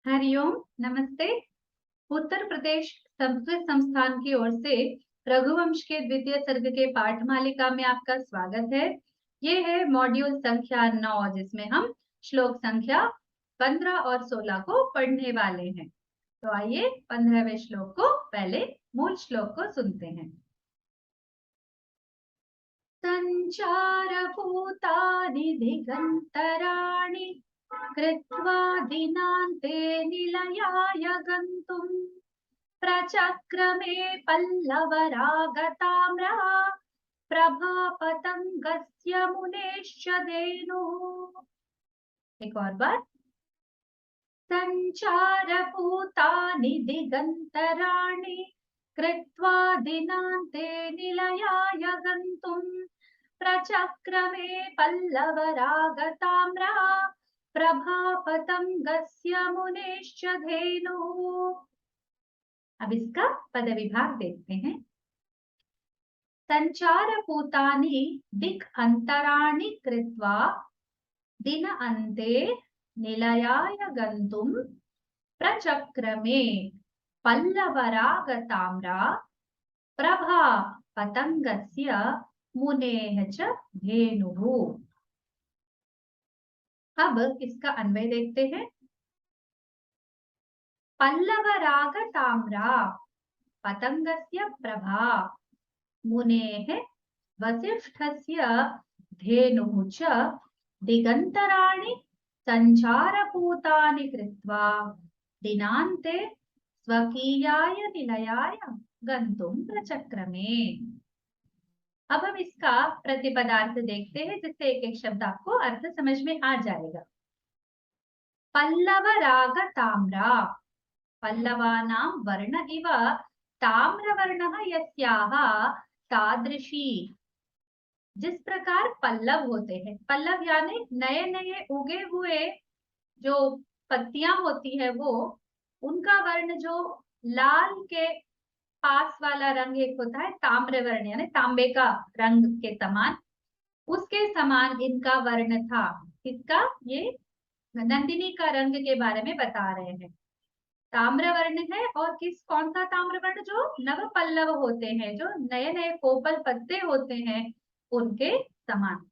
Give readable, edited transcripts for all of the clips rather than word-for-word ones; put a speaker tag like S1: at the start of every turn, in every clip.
S1: हरिओम। नमस्ते। उत्तर प्रदेश संस्कृत संस्थान की ओर से रघुवंश के द्वितीय सर्ग के पाठ मालिका में आपका स्वागत है। ये है मॉड्यूल संख्या 9, जिसमें हम श्लोक संख्या 15 और 16 को पढ़ने वाले हैं। तो आइए 15वें श्लोक को पहले मूल श्लोक को सुनते हैं। संचार भूतानि दिगंतराणि कृत्वा दिनान्ते निलयाय गन्तुं प्रचक्रमे पल्लवरागताम्रा प्रभापतंगस्य मुनेश्च धेनुः। एक और बार। संचार भूतानि दिगंतराणि कृत्वा दिनान्ते निलयाय गन्तुं प्रचक्रमे पल्लवरागताम्रा प्रभापतंगस्य मुनेश्च धेनुः। अब इसका पद विभाग देखते हैं। संचार भूतानि दिक् अंतराणि कृत्वा दिन अन्ते निलयाय गन्तुं प्रचक्रमे पल्लवरागताम्रा प्रभा पतंगस्य मुनेः च धेनुः। अब इसका अन्वय देखते हैं। पल्लवरागताम्रा पतंगस्य प्रभा मुनेः वसिष्ठस्य धेनुः च दिगंतराणि संचारभूतानि कृत्वा दिनान्ते स्वकीयाय निलयाय गन्तुं प्रचक्रमे। अब हम इसका प्रतिपदार्थ देखते हैं, जिससे एक एक शब्द आपको अर्थ समझ में आ जाएगा। पल्लवरागताम्रा, पल्लवानां वर्ण इव ताम्रवर्णः यस्याः तादृशी। जिस प्रकार पल्लव होते हैं, पल्लव यानी नए नए उगे हुए जो पत्तियां होती है, वो उनका वर्ण जो लाल के पास वाला रंग एक होता है ताम्रवर्ण, यानी तांबे का रंग के समान, उसके समान इनका वर्ण था। इसका ये नंदिनी का रंग के बारे में बता रहे हैं। ताम्रवर्ण है, और कौन सा ताम्रवर्ण? जो नव पल्लव होते हैं, जो नए नए कोपल पत्ते होते हैं, उनके समान।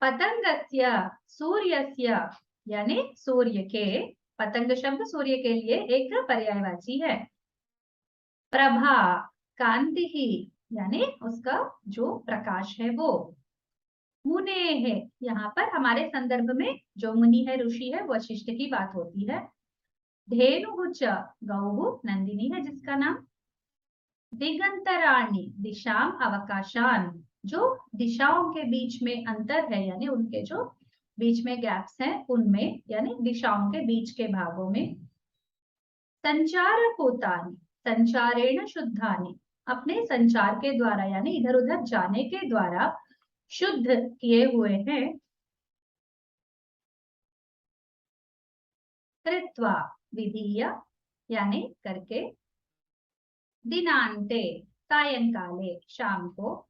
S1: पतंगस्य, सूर्यस्य यानी सूर्य के, पतंग शब्द सूर्य के लिए एक पर्यायवाची है। प्रभा, कांति ही यानी उसका जो प्रकाश है वो। मुने है, यहाँ पर हमारे संदर्भ में जो मुनि है, ऋषि है, वशिष्ठ की बात होती है। धेनु च, गौ नंदिनी है जिसका नाम। दिगंतराणि, दिशाम अवकाशान, जो दिशाओं के बीच में अंतर है, यानी उनके जो बीच में गैप्स हैं उनमें, यानी दिशाओं के बीच के भागों में। संचार भूतानि, संचारेण शुद्धानि, अपने संचार के द्वारा यानी इधर उधर जाने के द्वारा शुद्ध किए हुए हैं। कृत्वा, विधीय यानी करके। दिनांते, सायंकाले शाम को।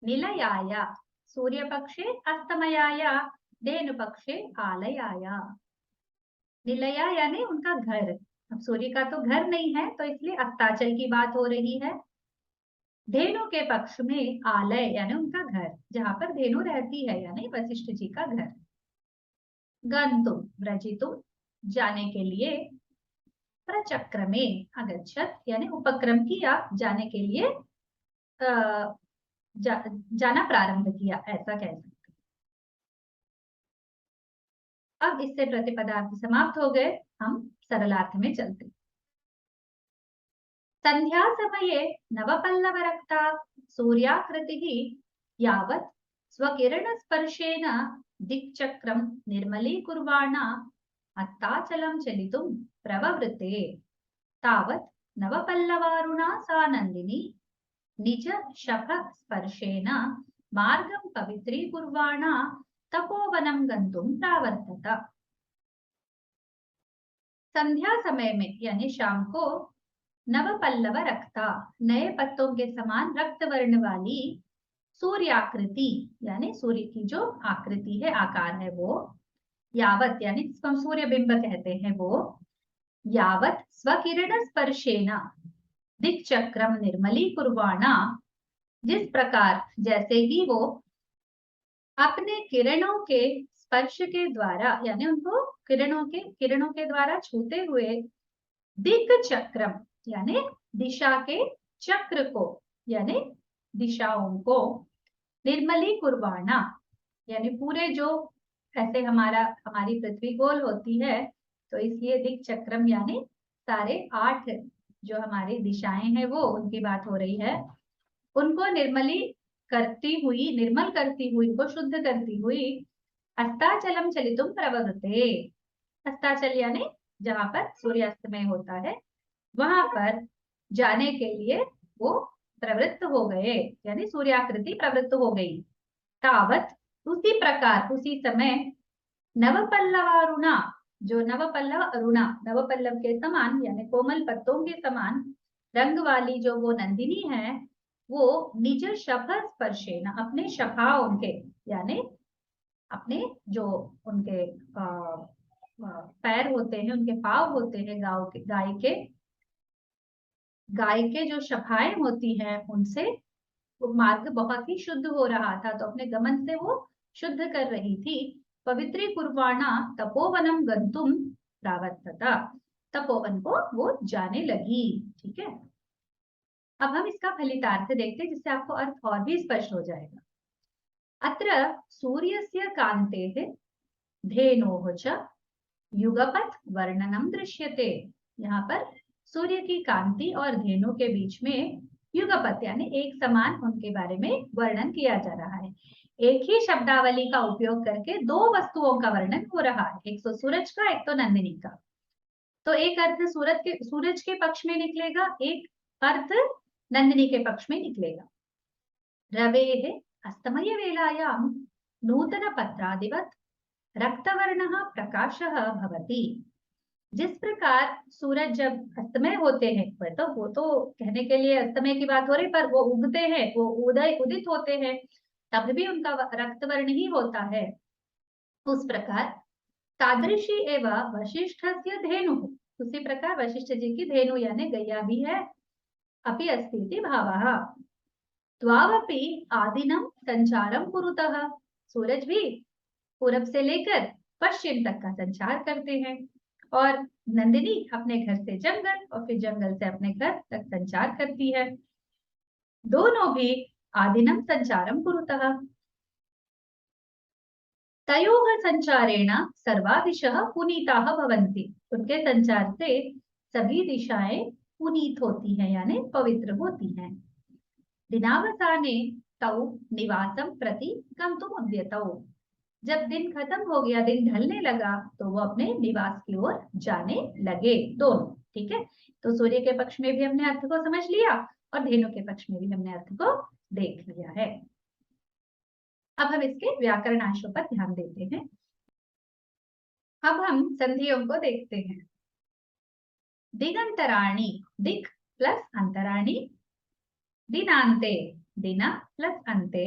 S1: निलयाय, सूर्य पक्षे अस्तमयाय, धेनु पक्षे आलयाय। निलया यानी उनका घर। अब सूर्य का तो घर नहीं है, तो इसलिए अस्ताचल की बात हो रही है। धेनु के पक्ष में आलय यानी उनका घर, जहां पर धेनु रहती है, यानी वशिष्ठ जी का घर। गंतुम, व्रजितुम जाने के लिए। प्रचक्रमे, अगच्छत यानी उपक्रम किया, जाने के लिए जाना प्रारंभ किया, ऐसा कह सकते। अब इससे प्रतिपदार्थ समाप्त हो गए, हम सरलार्थ में चलते। संध्या समये नवपल्लवरक्ता सूर्याकृतिः यावत् स्वकिरण स्पर्शेन दिक्चक्रं निर्मलीकुर्वाणा अस्ताचलं चलितुं प्रववृते तावत् नवपल्लवारुणा सा नन्दिनी निज शफ स्पर्शेन मार्गं पवित्रीकुर्वाणा तपोवनं गन्तुं प्रावर्तत। संध्या समय में यानी शाम को नवपल्लव रक्ता, नए पत्तों के समान रक्त वर्ण वाली सूर्याकृति यानी सूर्य की जो आकृति है, आकार है, वो यावत यानी जिसको हम सूर्य बिंब कहते हैं वो, यावत स्वकिरण स्पर्शेन दिक् चक्रम निर्मली कुर्वाणा, जिस प्रकार जैसे ही वो अपने किरणों के स्पर्श के द्वारा यानी उनको किरणों के द्वारा छूते हुए दिक् चक्रम यानी दिशा के चक्र को यानी दिशाओं को, निर्मली कुर्बाना यानी पूरे जो ऐसे हमारी पृथ्वी गोल होती है तो इसलिए दिक् चक्रम यानी सारे 8 जो हमारी दिशाएं हैं वो उनकी बात हो रही है, उनको निर्मल करती हुई उनको शुद्ध करती हुई अस्ताचलम चलितुम प्रवर्तते, अस्ताचल यानी जहां पर सूर्यास्तमय होता है वहां पर जाने के लिए वो प्रवृत्त हो गए यानी सूर्याकृति प्रवृत्त हो गई। तावत उसी प्रकार उसी समय नवपल्लवारुणा जो नवपल्लव अरुणा नवपल्लव के समान यानी कोमल पत्तों के समान रंग वाली जो वो नंदिनी है वो निज शफ स्पर्शे न अपने शफाओं के यानी अपने जो उनके पैर होते हैं उनके पांव होते हैं गाय के जो शफाएं होती हैं उनसे वो मार्ग बहुत ही शुद्ध हो रहा था तो अपने गमन से वो शुद्ध कर रही थी। पवित्री कुर्वाणा तपोवनम गंतुम प्रावर्तता, तपोवन को वो जाने लगी। ठीक है, अब हम इसका फलितार्थ देखते हैं जिससे आपको अर्थ और भी स्पष्ट हो जाएगा। अत्र सूर्यस्य कान्तेः धेनोः च युगपथ वर्णनम दृश्यते, यहाँ पर सूर्य की कांति और धेनु के बीच में युगपथ यानी एक समान उनके बारे में वर्णन किया जा रहा है। एक ही शब्दावली का उपयोग करके दो वस्तुओं का वर्णन हो रहा है, एक तो सूरज का एक तो नंदिनी का। तो एक अर्थ सूरज के पक्ष में निकलेगा, एक अर्थ नंदिनी के पक्ष में निकलेगा। रवेः अस्तमय वेलायां नूतन पत्रादिवत् रक्तवर्णः प्रकाशः भवति, जिस प्रकार सूरज जब अस्तमय होते हैं वो तो कहने के लिए अस्तमय की बात हो रही पर वो उगते हैं वो उदित होते हैं तब भी उनका रक्तवर्ण ही होता है, उस प्रकार तादृशी एवं वशिष्ठस्य धेनु, उसी प्रकार वशिष्ठ जी की धेनु यानी गैया भी है। अपि अस्ति भावः द्वावपि आदिनम संचारम कुरुतः, सूरज भी पूरब से लेकर पश्चिम तक का संचार करते हैं और नंदिनी अपने घर से जंगल और फिर जंगल से अपने घर तक संचार करती है। दोनों भी आदिनम संचारम कुरुतः तयोः संचारेण सर्वा दिशः पुनीताः भवन्ति, उनके संचार से सभी दिशाएं पुनीत होती हैं यानी पवित्र होती हैं। दिनावसाने तौ निवासम प्रति गन्तुम् उद्यतौ, जब दिन खत्म हो गया दिन ढलने लगा तो वो अपने निवास की ओर जाने लगे दोनों। ठीक है, तो सूर्य के पक्ष में भी हमने अर्थ को समझ लिया और धेनु के पक्ष में भी हमने अर्थ को देख लिया है। अब हम इसके व्याकरणांशों पर ध्यान देते हैं। अब हम संधियों को देखते हैं। दिगंतराणि, दिक प्लस अंतराणि, दिनांते, दिना प्लस अंते,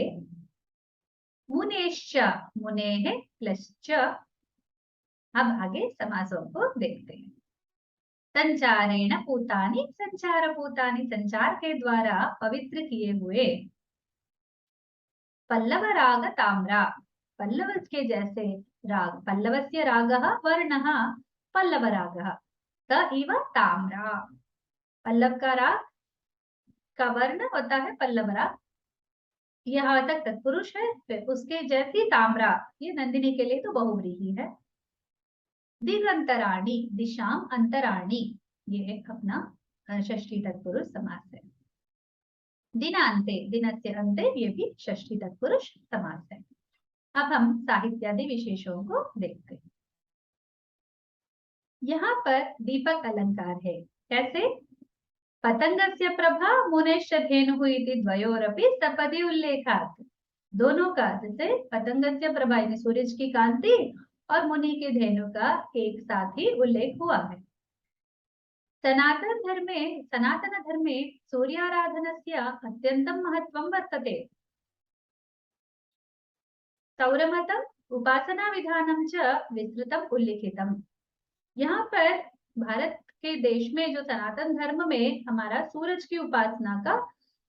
S1: मुनेश्च, मुनेः प्लस च। अब आगे समासों को देखते हैं। संचारेण पूतानि, संचार पूतानि संचार के द्वारा पवित्र किए हुए। पल्लव राग ताम्रा, पल्लव के जैसे राग, पल्लवस्य रागः वर्णः पल्लव रागः त इव ताम्रा, पल्लव का राग का वर्ण होता है पल्लव राग, यहाँ तक तत्पुरुष है, फिर उसके जैसी ताम्रा ये नंदिनी के लिए तो बहुव्रीहि है। दिगंतराणि, दिशाम अंतराणि, ये अपना षष्ठी तत्पुरुष समास है। दिनांते, दिनस्य अंते, ये भी षष्ठी तत्पुरुष समास है। अब हम साहित्यादि विशेषों को देखते हैं। यहाँ पर दीपक अलंकार है, कैसे? पतंगस्य प्रभा मुनेश्च धेनुः इति द्वयोरपि सपदि उल्लेखात्, दोनों का जैसे पतंगस्य प्रभा यानी सूरज की कांति और मुनि के धेनु का एक साथ ही उल्लेख हुआ है। सनातन धर्मे सूर्याराधनस्य अत्यंतं महत्वं वर्तते। सौरमतं उपासना विधानम च विस्तृतम उल्लिखितम। यहाँ पर भारत के देश में जो सनातन धर्म में हमारा सूरज की उपासना का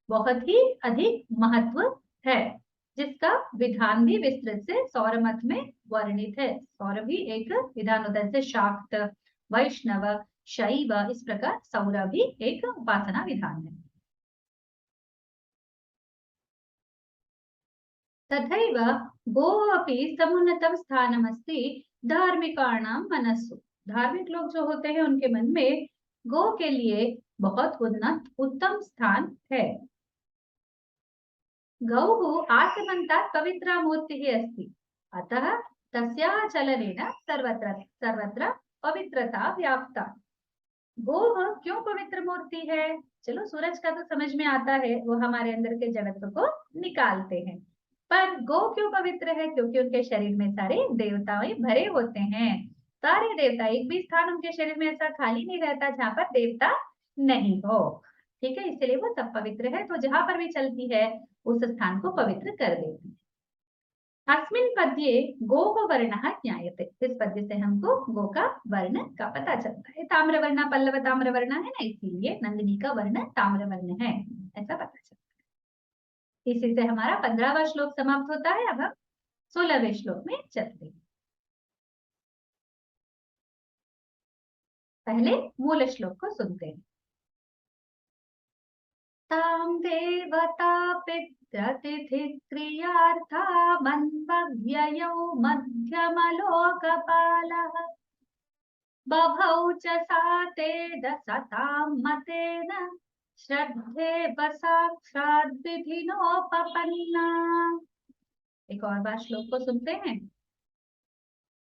S1: बहुत ही अधिक महत्व है, जिसका विधान भी विस्तृत से सौर मत में वर्णित है। सौर भी एक विधान होता है, जैसे शाक्त, वैष्णव, शैव, इस प्रकार सौर भी एक उपासना विधान है। तथैव गोः अपि समुन्नतं स्थानमस्ति धार्मिकाणां मनस्सु। धार्मिक लोग जो होते हैं उनके मन में गो के लिए बहुत उन्नत उत्तम स्थान है। गौः आत्मन्तात् पवित्रा मूर्तिः अस्ति, अतः तस्याः चलनेन सर्वत्र सर्वत्र पवित्रता व्याप्ता। गोह क्यों पवित्र मूर्ति है? चलो सूरज का तो समझ में आता है, वो हमारे अंदर के जड़त्व को निकालते हैं। पर गो क्यों पवित्र है? क्योंकि उनके शरीर में सारे देवताएं भरे होते हैं। सारे देवता, एक भी स्थान उनके शरीर में ऐसा खाली नहीं रहता जहाँ पर देवता नहीं हो। ठीक है, इसलिए वो सब पवित्र है, तो जहां पर भी चलती है उस स्थान को पवित्र कर देती है। अस्मिन् पद्ये गोः वर्णः ज्ञायते। इस पद्य से हमको गो का वर्ण का पता चलता है। ताम्रवर्ण पल्लव ताम्रवर्ण है ना, इसीलिए नंदिनी का वर्ण ताम्रवर्ण है, ऐसा पता चलता है। इसी से हमारा 15वां श्लोक समाप्त होता है। अब हम 16वें श्लोक में चलते हैं। पहले मूल श्लोक को सुनते हैं। तां देवता पितृतिथि क्रियार्था मन्वव्ययौ मध्यमलोकपालः बभौ च सा ते दशतां मतेन श्रद्धेव साक्षात् विधिनोपपन्ना। एक और बार श्लोक को सुनते हैं।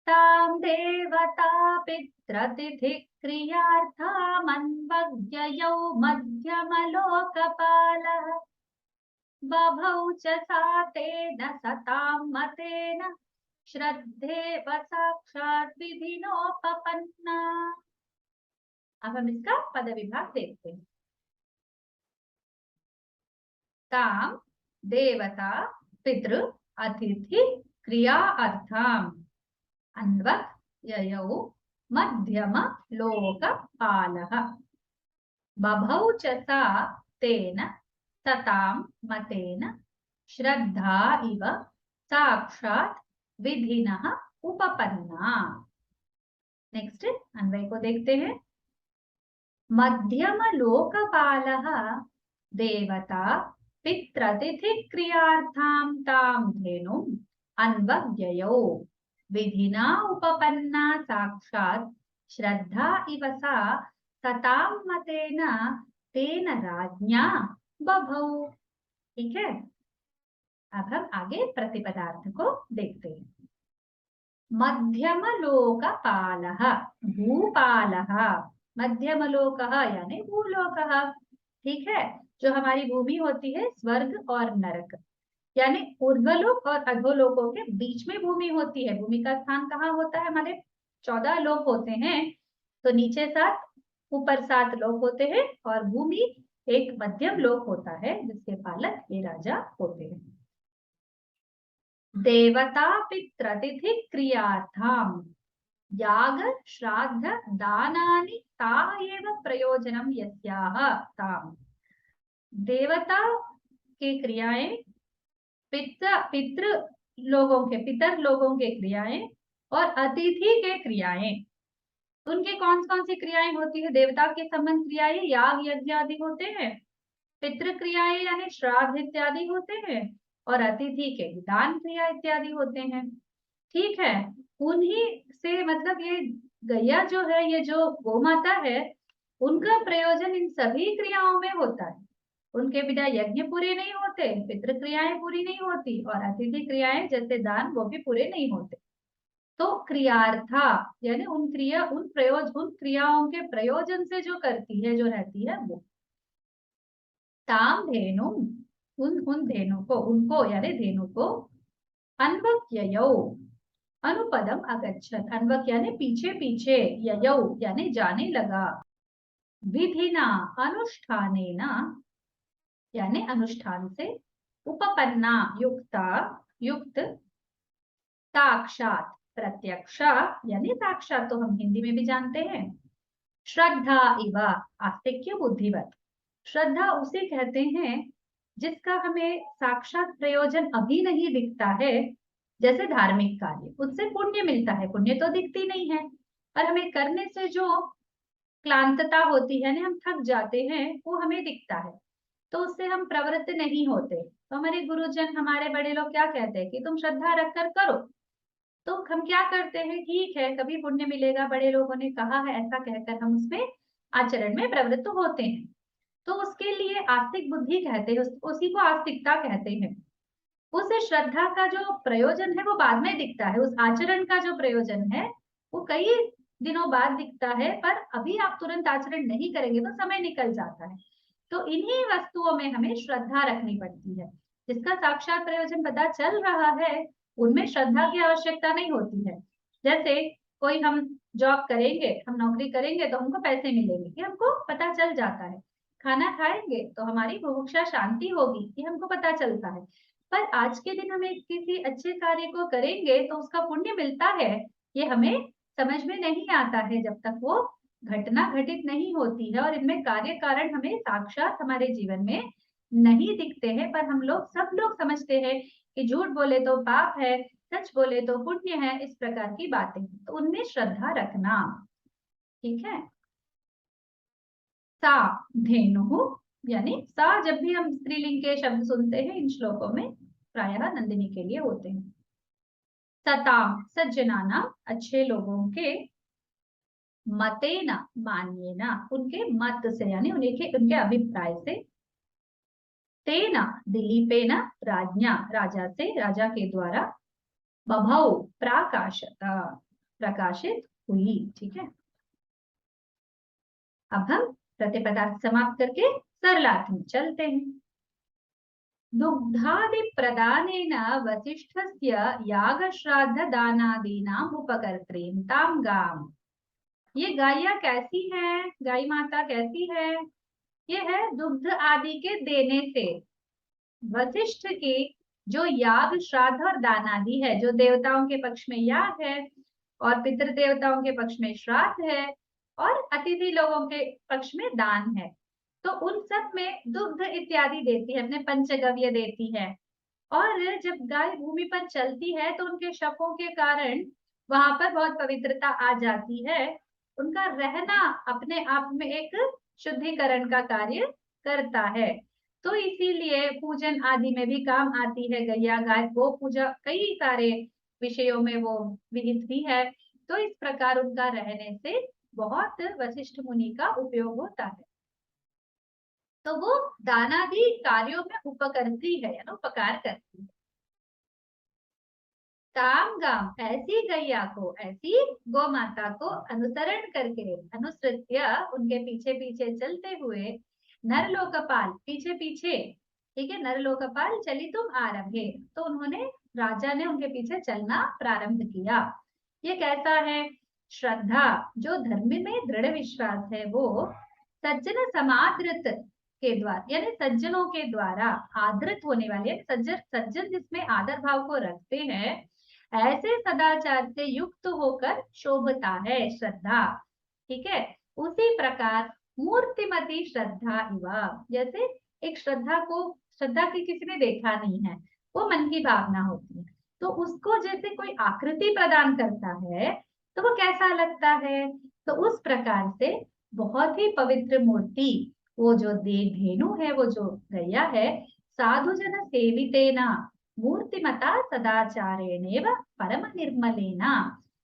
S1: तां देवता पितृतिथि क्रियार्थामन्वव्ययौ मध्यमलोकपालः बभौ च सा तेन सतां मतेन श्रद्धेव साक्षात् विधिनोपपन्ना। अब हम इसका पद विभाग देखते हैं। तां देवता पितृ अतिथि क्रिया अर्थाम अन्वव्ययौ मध्यम लोकपालः बभौ च सा तेन सतां मतेन श्रद्धा इव साक्षात् विधिनः उपपन्ना। नेक्स्ट अन्वय को देखते हैं। मध्यम लोकपालः देवता पितृतिथि क्रियार्थां तां धेनुम् अन्वव्ययौ विधिना उपपन्ना साक्षात् श्रद्धा इव सा सतां मतेन तेन राज्ञा बभौ। ठीक है, अब हम आगे प्रतिपदार्थ को देखते हैं। मध्यम लोकपालः भूपालः, मध्यम लोकः यानी भूलोकः। ठीक है, जो हमारी भूमि होती है, स्वर्ग और नरक यानी ऊर्ध्वलोक और अधोलोकों के बीच में भूमि होती है। भूमि का स्थान कहाँ होता है? हमारे 14 लोक होते हैं, तो नीचे 7 ऊपर 7 लोक होते हैं और भूमि एक मध्यम लोक होता है जिसके पालक ये राजा होते हैं। देवता पितृतिथि क्रियार्थाम याग श्राद्ध दानानि ताः एव प्रयोजनम यस्याः ताम। देवता के क्रियाएं, पितृ लोगों के, पितर लोगों के क्रियाएं और अतिथि के क्रियाएं। उनके कौन कौन सी क्रियाएं होती है? देवता के संबंध क्रियाएं याग यज्ञ आदि होते हैं, पितृ क्रियाएं यानी श्राद्ध इत्यादि होते हैं और अतिथि के दान क्रिया इत्यादि होते हैं। ठीक है, उन्हीं से मतलब ये गैया जो है, ये जो गोमाता है, उनका प्रयोजन इन सभी क्रियाओं में होता है। उनके बिना यज्ञ पूरे नहीं होते, पितृ क्रियाएं पूरी नहीं होती और अतिथि क्रियाएं जैसे दान वो भी पूरे नहीं होते। तो क्रियार्था यानी उन क्रियाओं के प्रयोजन से जो करती है, जो रहती है वो। ताम धेनु उन धेनु को, उनको यानी धेनु को, अन्वक्ययौ अनुपदम अगच्छत, अन्वक यानी पीछे पीछे, ययौ यानी जाने लगा, विधिना अनुष्ठानेना यानी अनुष्ठान से, उपपन्ना युक्ता युक्त, साक्षात, प्रत्यक्ष यानी साक्षात तो हम हिंदी में भी जानते हैं। श्रद्धा इव, आस्तिक्य बुद्धिवत। श्रद्धा उसे कहते हैं जिसका हमें साक्षात प्रयोजन अभी नहीं दिखता है, जैसे धार्मिक कार्य, उससे पुण्य मिलता है, पुण्य तो दिखती नहीं है, और हमें करने से जो क्लांतता होती है ना, हम थक जाते हैं, वो हमें दिखता है, तो उससे हम प्रवृत्त नहीं होते। तो हमारे गुरुजन, हमारे बड़े लोग क्या कहते हैं कि तुम श्रद्धा रखकर करो, तो हम क्या करते हैं, ठीक है कभी पुण्य मिलेगा, बड़े लोगों ने कहा है, ऐसा कहकर हम उसमें आचरण में प्रवृत्त होते हैं। तो उसके लिए आस्तिक बुद्धि कहते हैं, उसी को आस्तिकता कहते हैं। उस श्रद्धा का जो प्रयोजन है वो बाद में दिखता है, उस आचरण का जो प्रयोजन है वो कई दिनों बाद दिखता है, पर अभी आप तुरंत आचरण नहीं करेंगे तो समय निकल जाता है। तो इन्हीं वस्तुओं में हमें श्रद्धा रखनी पड़ती है, जिसका साक्षात प्रयोजन पता चल रहा है, उनमें श्रद्धा की आवश्यकता नहीं होती है। जैसे कोई हम जॉब करेंगे, हम नौकरी करेंगे तो हमको पैसे मिलेंगे, ये हमको पता चल जाता है। खाना खाएंगे तो हमारी बुभुक्षा शांति होगी, ये हमको पता चलता है। पर आज के दिन हमें किसी अच्छे कार्य को करेंगे तो उसका पुण्य मिलता है, ये हमें समझ में नहीं आता है जब तक वो घटना घटित नहीं होती है, और इनमें कार्य कारण हमें साक्षात हमारे जीवन में नहीं दिखते हैं। पर हम लोग, सब लोग समझते हैं कि झूठ बोले तो पाप है, सच बोले तो पुण्य है, इस प्रकार की बातें, तो उनमें श्रद्धा रखना। ठीक है। सा धेनु, यानी सा जब भी हम स्त्रीलिंग के शब्द सुनते हैं इन श्लोकों में, प्रायः नंदिनी के लिए होते हैं। सताम, सज्जनाना, अच्छे लोगों के, मतेना, मान्येना, उनके मत से यानी उनके अभिप्राय से, तेना, दिलीपेना, राज्ञा, राजा से, राजा के द्वारा, बभौ, प्राकाशता, प्रकाशित हुई। ठीक है। अब हम प्रतिपदार्थ समाप्त करके सरलार्थ में चलते हैं। दुग्धादि प्रदानेन वसिष्ठस्य याग श्राद्ध दानादीनाम उपकर्त्रीं ताम गाम। ये गायिया कैसी है, गाय माता कैसी है, ये है दुग्ध आदि के देने से। वशिष्ठ की जो याग श्राद्ध और दान आदि है, जो देवताओं के पक्ष में याग है और पितृ देवताओं के पक्ष में श्राद्ध है और अतिथि लोगों के पक्ष में दान है, तो उन सब में दुग्ध इत्यादि देती है, अपने पंचगव्य देती है। और जब गाय भूमि पर चलती है तो उनके शपों के कारण वहां पर बहुत पवित्रता आ जाती है, उनका रहना अपने आप में एक शुद्धिकरण का कार्य करता है। तो इसीलिए पूजन आदि में भी काम आती है गैया, गाय को पूजा कई सारे विषयों में वो विहित भी है। तो इस प्रकार उनका रहने से बहुत वशिष्ठ मुनि का उपयोग होता है। तो वो दानादि कार्यों में उपकरती है, यानी उपकार करती है। ताम गाम, ऐसी गैया को, ऐसी गौ माता को अनुसरण करके, अनुसृत्य, उनके पीछे पीछे चलते हुए, नरलोकपाल, पीछे पीछे, ठीक है, नरलोकपाल चली तुम आरंभे, तो उन्होंने, राजा ने उनके पीछे चलना प्रारंभ किया। ये कैसा है, श्रद्धा, जो धर्म में दृढ़ विश्वास है, वो सज्जन समादृत के द्वारा, यानी सज्जनों के द्वारा आदृत होने वाले, सज्जन, सज्जन जिसमें आदर भाव को रखते हैं, ऐसे सदाचार से युक्त होकर शोभता है श्रद्धा। ठीक है। उसी प्रकार मूर्तिमती श्रद्धा इव, जैसे एक श्रद्धा को, श्रद्धा की किसी ने देखा नहीं है, वो मन की भावना होती है, तो उसको जैसे कोई आकृति प्रदान करता है तो वो कैसा लगता है, तो उस प्रकार से बहुत ही पवित्र मूर्ति, वो जो धेनु है, वो जो गैया है, साधु जन सेवितेना मूर्तिमता सदाचारेणेव परम निर्मलेना,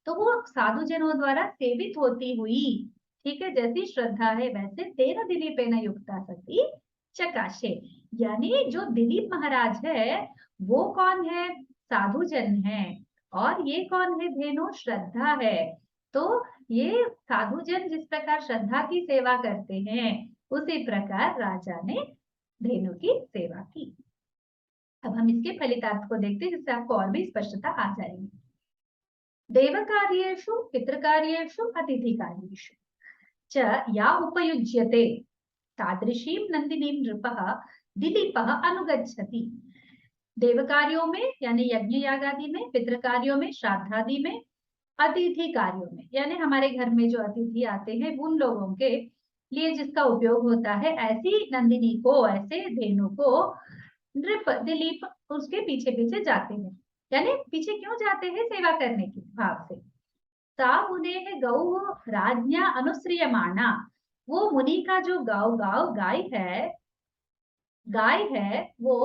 S1: तो वो साधुजनों द्वारा सेवित होती हुई, ठीक है, जैसी श्रद्धा है वैसे तेन दिलीपेन युक्ता सती चकाशे, यानी जो दिलीप महाराज है वो कौन है, साधुजन है, और ये कौन है, धेनु, श्रद्धा है। तो ये साधुजन जिस प्रकार श्रद्धा की सेवा करते हैं, उसी प्रकार राजा ने धेनु की सेवा की। अब हम इसके फलितार्थ को देखते हैं, जिससे आपको और भी स्पष्टता आ जाएगी। देव कार्येषु, पितृकार्येषु, अतिथि कार्येषु च या उपयुज्यते तादृशीं नंदिनीं नृपः दिलीपः अनुगच्छति। देव कार्यों में यानी यज्ञ याग आदि में, पितृ कार्यों में, श्राद्ध आदि में, अतिथि कार्यों में यानी हमारे घर में जो अतिथि आते हैं उन लोगों के लिए जिसका उपयोग होता है, ऐसी नंदिनी को, ऐसे धेनु को नृप दिलीप उसके पीछे पीछे जाते हैं। यानी पीछे क्यों जाते हैं? सेवा करने के भाव से। सा मुने गौ राज्ञा अनुश्रियमाणा, वो मुनि का जो गाय है वो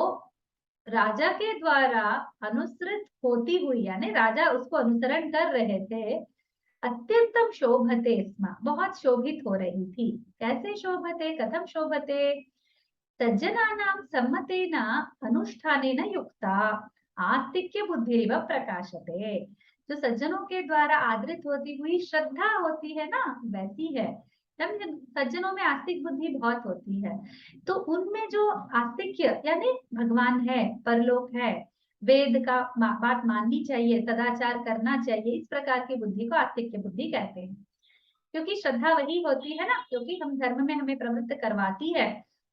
S1: राजा के द्वारा अनुसृत होती हुई, यानी राजा उसको अनुसरण कर रहे थे। अत्यंतम शोभते स्म, बहुत शोभित हो रही थी। कैसे शोभते? कथम शोभते? सज्जनानां सम्मतेन अनुष्ठानेन युक्ता आस्तिक्य बुद्धिरिव प्रकाशते। जो सज्जनों के द्वारा आदरित होती हुई श्रद्धा होती है ना, वैसी है। सज्जनों में आस्तिक बुद्धि बहुत होती है, तो उनमें जो आस्तिक्य यानी भगवान है, परलोक है, वेद का बात माननी चाहिए, सदाचार करना चाहिए, इस प्रकार की बुद्धि को आस्तिक्य बुद्धि कहते हैं। क्योंकि श्रद्धा वही होती है ना, क्योंकि हम धर्म में हमें प्रवृत्त करवाती है,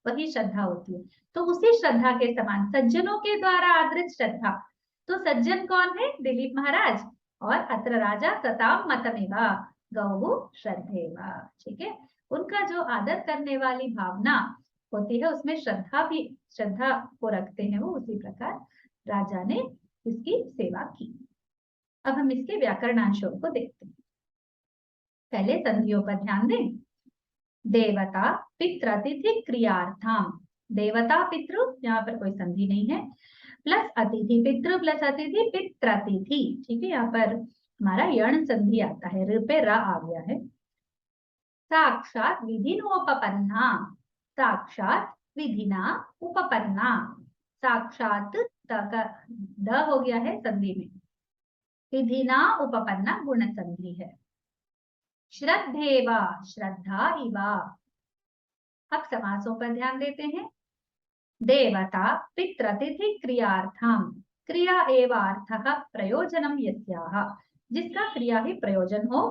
S1: वही श्रद्धा होती है। तो उसी श्रद्धा के समान सज्जनों के द्वारा आदरित श्रद्धा। तो सज्जन कौन है? दिलीप महाराज। और अत्र राजा सताम मतमेवा गौ श्रद्धेवा। ठीक है, उनका जो आदर करने वाली भावना होती है उसमें श्रद्धा को रखते हैं वो, उसी प्रकार राजा ने इसकी सेवा की। अब हम इसके व्याकरणांशों को देखते हैं। पहले संधियों पर ध्यान दें। देवता पितृतिथि क्रियार्थम, देवता पितृ, यहाँ पर कोई संधि नहीं है, प्लस अतिथि, पितृ प्लस अतिथि पितृतिथि। ठीक है, यहाँ पर हमारा यण संधि आता है, र पे र आ गया है। साक्षात विधिनोपपन्ना, साक्षात विधिना उपपन्ना, साक्षात द हो गया है संधि में, विधिना उपपन्ना गुण संधि है। श्रद्धेवा, श्रद्धा इवा। अब समासों पर ध्यान देते हैं। देवता पितृतिथि क्रियार्थम, क्रिया एवार्थः प्रयोजनम यस्याः, जिसका क्रिया ही प्रयोजन हो,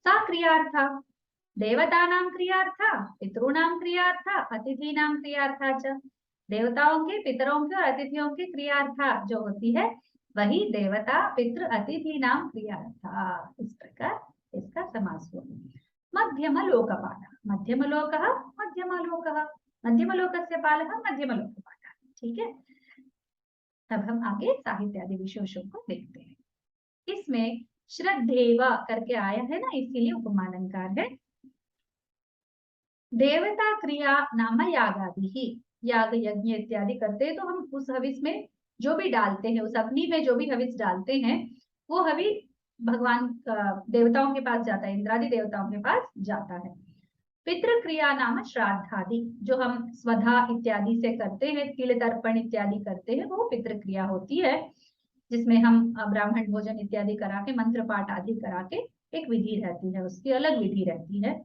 S1: सा क्रियार्थ। देवतानां क्रियार्थ, पितॄणां क्रियार्थ, अतिथीनां क्रियार्थ च। देवताओं के, पितरों के और अतिथियों के क्रियार्थ जो होती है वही देवता पितृ अतिथीनां क्रियार्थ। इस प्रकार इसका समास हुआ। मध्यमलोकपालः, मध्यमलोकः मध्यमलोकः, मध्यमलोकस्य पालः मध्यमलोकपालः। ठीक है, अब हम आगे साहित्य आदि विशेषों को देखते हैं। इसमें श्रद्धेवा करके आया है ना, इसीलिए उपमालंकार है। देवता क्रिया नाम यागादि ही, याग यज्ञ इत्यादि करते हैं तो हम उस हविस में जो भी डालते हैं, उस अग्नि में जो भी हविस डालते हैं, वो हवि भगवान देवताओं के पास जाता है, इंद्रादि देवताओं के पास जाता है। पितृ क्रिया नाम श्राद्धादि, जो हम स्वधा इत्यादि से करते हैं, तिल तर्पण इत्यादि करते हैं, वो पितृ क्रिया होती है, जिसमें हम ब्राह्मण भोजन इत्यादि करा के, मंत्र पाठ आदि करा के, एक विधि रहती है, उसकी अलग विधि रहती है।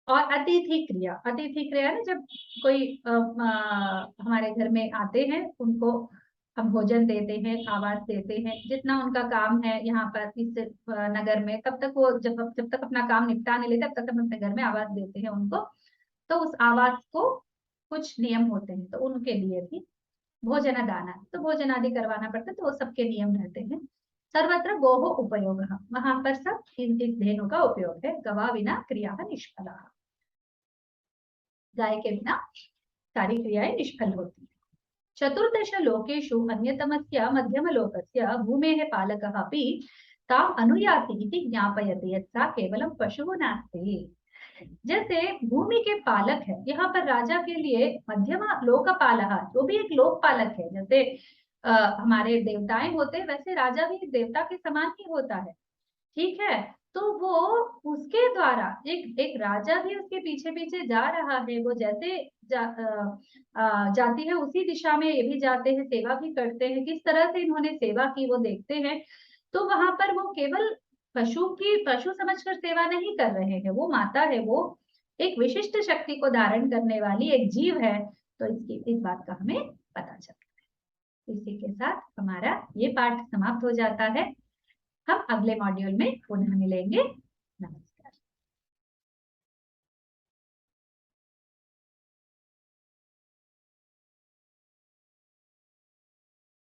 S1: और अतिथि क्रिया ना, जब कोई हमारे घर में आते हैं, उनको हम भोजन देते हैं, आवास देते हैं, जितना उनका काम है यहाँ पर इस नगर में, तब तक वो जब तक अपना काम निपटा नहीं लेते, तब तक हम अपने घर में आवास देते हैं उनको। तो उस आवास को कुछ नियम होते हैं, तो उनके लिए भी भोजन दाना, तो भोजन आदि करवाना पड़ता है, तो वो सबके नियम रहते हैं। सर्वत्र गोहो उपयोग, वहां पर सब इस धेनु का उपयोग है। गवा बिना क्रिया निष्फला, गाय के बिना सारी क्रियाएं निष्फल होती है। चतुर्दश लोकेषु अन्यतमस्य मध्यमलोकस्य भूमेः पालकः अपि ताम् अनुयाति इति ज्ञापयति यत् सा केवलं पशुः नास्ति। जैसे भूमि के पालक है, यहाँ पर राजा के लिए मध्यम लोकपालः, जो भी एक लोकपालक है, जैसे हमारे देवताएं होते हैं, वैसे राजा भी देवता के समान ही होता है। ठीक है, तो वो उसके द्वारा एक राजा भी उसके पीछे पीछे जा रहा है, वो जैसे जाती है उसी दिशा में ये भी जाते हैं, सेवा भी करते हैं। किस तरह से इन्होंने सेवा की वो देखते हैं। तो वहां पर वो केवल पशु समझकर सेवा नहीं कर रहे हैं, वो माता है, वो एक विशिष्ट शक्ति को धारण करने वाली एक जीव है। तो इस बात का हमें पता चलता है। इसी के साथ हमारा ये पाठ समाप्त हो जाता है। हम अगले मॉड्यूल में पुनः मिलेंगे।